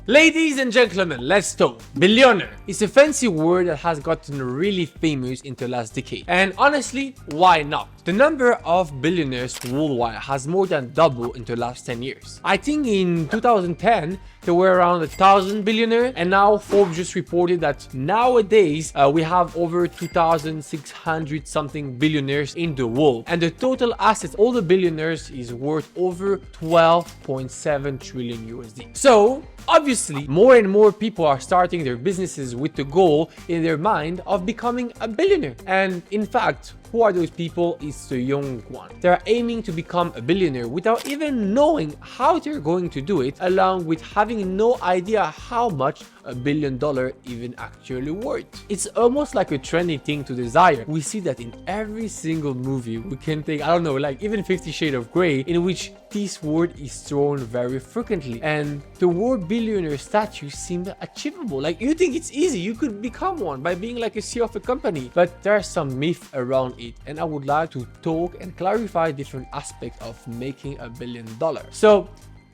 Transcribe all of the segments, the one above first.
Ladies and gentlemen, let's talk. Billionaire is a fancy word that has gotten really famous in the last decade. And honestly, why not? The number of billionaires worldwide has more than doubled in the last 10 years. I think in 2010, there were around 1,000 billionaires, and now Forbes just reported that nowadays we have over 2,600 something billionaires in the world, and the total assets, all the billionaires, is worth over 12.7 trillion USD. So obviously, more and more people are starting their businesses with the goal in their mind of becoming a billionaire. And in fact, who are those people? It's the young one. They're aiming to become a billionaire without even knowing how they're going to do it, along with having no idea how much $1 billion even actually worth. It's almost like a trendy thing to desire. We see that in every single movie. We can take, I don't know, like even 50 Shades of Grey, in which this word is thrown very frequently, and the word billionaire status seems achievable. Like, you think it's easy, you could become one by being like a CEO of a company, but there are some myths around it, and I would like to talk and clarify different aspects of making $1 billion. So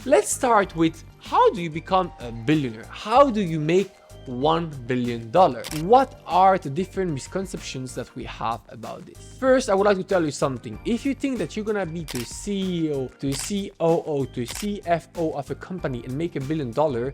let's start with, how do you become a billionaire? How do you make $1 billion? What are the different misconceptions that we have about this? First, I would like to tell you something. If you think that you're gonna be the CEO, the COO, the CFO of a company and make $1 billion,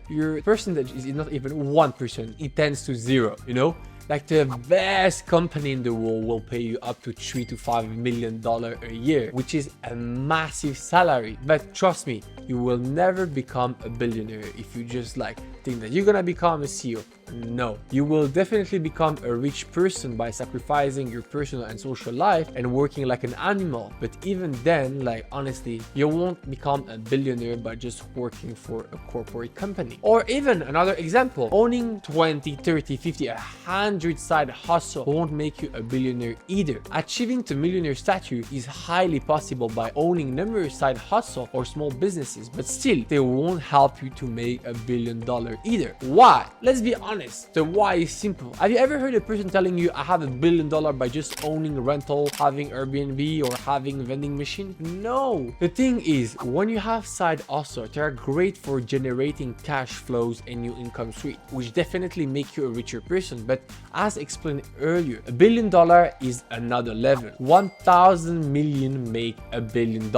your percentage is not even 1%. It tends to 0, you know? Like, the best company in the world will pay you up to $3 to $5 million a year, which is a massive salary. But trust me, you will never become a billionaire if you just like think that you're gonna become a CEO. No, you will definitely become a rich person by sacrificing your personal and social life and working like an animal. But even then, like, honestly, you won't become a billionaire by just working for a corporate company. Or even another example, owning 20, 30, 50, 100 side hustle won't make you a billionaire either. Achieving the millionaire status is highly possible by owning numerous side hustle or small businesses, but still, they won't help you to make $1 billion either. Why? Let's be honest. The why is simple. Have you ever heard a person telling you, I have $1 billion by just owning rental, having Airbnb, or having vending machine? No. The thing is, when you have side hustles, they are great for generating cash flows and new income streams, which definitely make you a richer person. But as explained earlier, $1 billion is another level. 1,000 million make $1 billion.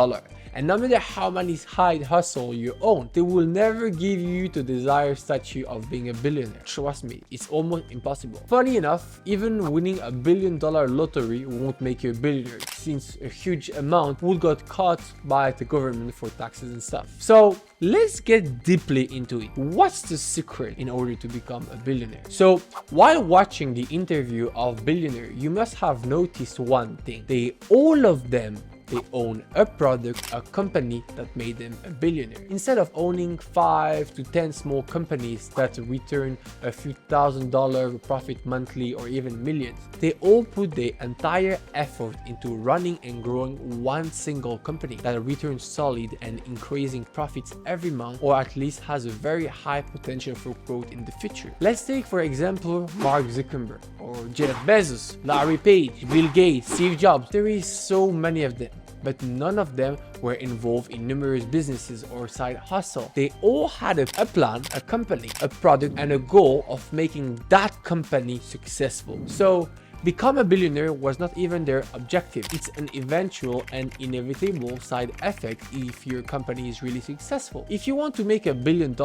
And no matter how many side hustle you own, they will never give you the desired status of being a billionaire. Trust me, it's almost impossible. Funny enough, even winning $1 billion lottery won't make you a billionaire, since a huge amount would got caught by the government for taxes and stuff. So let's get deeply into it. What's the secret in order to become a billionaire? So while watching the interview of Billionaire, you must have noticed one thing. All of them, they own a product, a company that made them a billionaire. Instead of owning 5 to 10 small companies that return a few $1,000 profit monthly or even millions, they all put their entire effort into running and growing one single company that returns solid and increasing profits every month, or at least has a very high potential for growth in the future. Let's take for example Mark Zuckerberg, or Jeff Bezos, Larry Page, Bill Gates, Steve Jobs. There is so many of them, but none of them were involved in numerous businesses or side hustle. They all had a plan, a company, a product, and a goal of making that company successful. So become a billionaire was not even their objective. It's an eventual and inevitable side effect if your company is really successful. If you want to make $1 billion,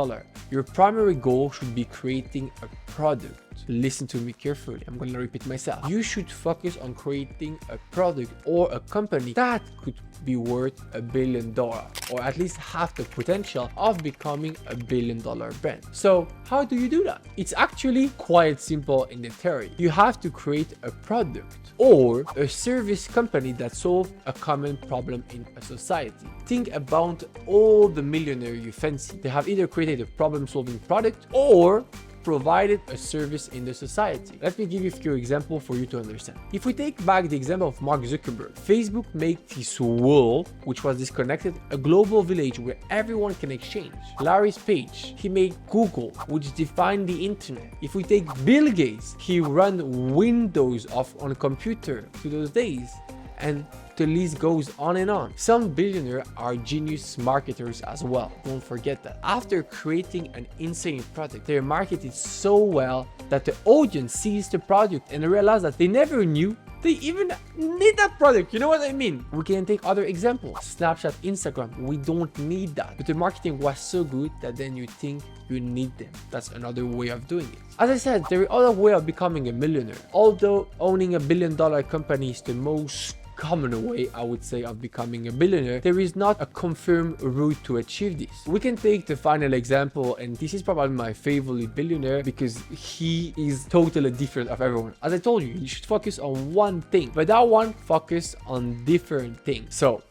your primary goal should be creating a product. Listen to me carefully. I'm going to repeat myself. You should focus on creating a product or a company that could be worth $1 billion, or at least have the potential of becoming $1 billion brand. So how do you do that? It's actually quite simple in the theory. You have to create a product or a service company that solves a common problem in a society. Think about all the millionaires you fancy. They have either created a problem-solving product or provided a service in the society. Let me give you a few examples for you to understand. If we take back the example of Mark Zuckerberg, Facebook made this world, which was disconnected, a global village where everyone can exchange. Larry Page, he made Google, which defined the internet. If we take Bill Gates, he ran Windows off on a computer to those days. And the list goes on and on. Some billionaires are genius marketers as well. Don't forget that. After creating an insane product, they market it so well that the audience sees the product and realize that they never knew they even need that product. You know what I mean? We can take other examples. Snapchat, Instagram, we don't need that. But the marketing was so good that then you think you need them. That's another way of doing it. As I said, there are other way of becoming a millionaire. Although owning $1 billion company is the most common way, I would say, of becoming a billionaire, there is not a confirmed route to achieve this. We can take the final example, and this is probably my favorite billionaire because he is totally different of everyone. As I told you, you should focus on one thing, but that one focus on different things. So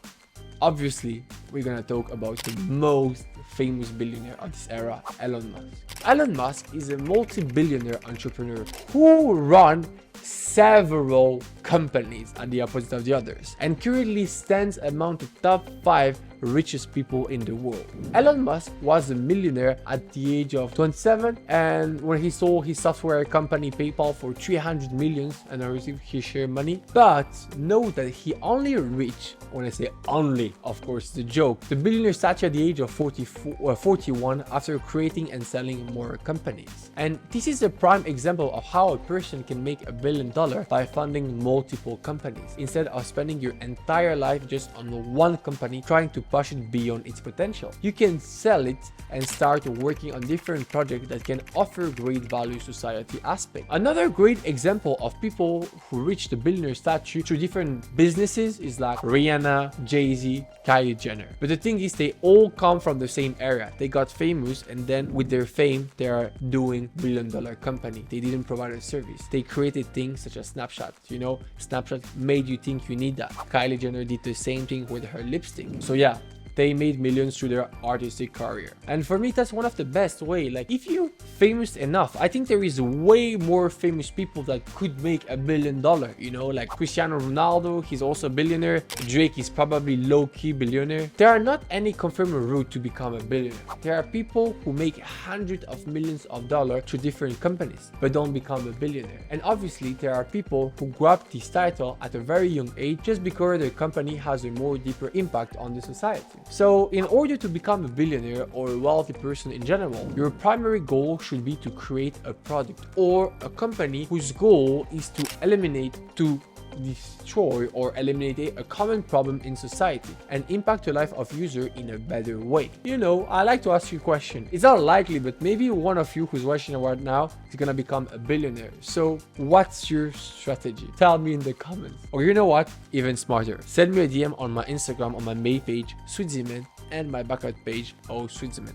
obviously we're gonna talk about the most famous billionaire of this era, Elon Musk. Elon Musk is a multi-billionaire entrepreneur who run several companies at the opposite of the others and currently stands among the top 5 richest people in the world. Elon Musk was a millionaire at the age of 27, and when he sold his software company PayPal for 300 million and received his share money. But note that he only reached, when I say only, of course, the joke, the billionaire status at the age of 41 after creating and selling more companies. And this is a prime example of how a person can make $1 billion by funding multiple companies instead of spending your entire life just on one company trying to push it beyond its potential. You can sell it and start working on different projects that can offer great value society aspect. Another great example of people who reach the billionaire status through different businesses is like Rihanna, Jay-Z, Kylie Jenner. But the thing is, they all come from the same area. They got famous, and then with their fame, they are doing $1 billion company. They didn't provide a service. They created things such as Snapchat. You know, Snapchat made you think you need that. Kylie Jenner did the same thing with her lipstick. So yeah, they made millions through their artistic career. And for me, that's one of the best way. Like, if you're famous enough, I think there is way more famous people that could make $1 billion, you know, like Cristiano Ronaldo, he's also a billionaire. Drake is probably low-key billionaire. There are not any confirmed route to become a billionaire. There are people who make hundreds of millions of dollars through different companies, but don't become a billionaire. And obviously, there are people who grab this title at a very young age just because their company has a more deeper impact on the society. So in order to become a billionaire or a wealthy person in general, your primary goal should be to create a product or a company whose goal is to destroy or eliminate a common problem in society and impact the life of user in a better way. You know, I like to ask you a question. It's not likely, but maybe one of you who's watching right now is gonna become a billionaire. So what's your strategy? Tell me in the comments. Or you know what? Even smarter. Send me a DM on my Instagram on my main page, Switzy, and my backup page, Switzy.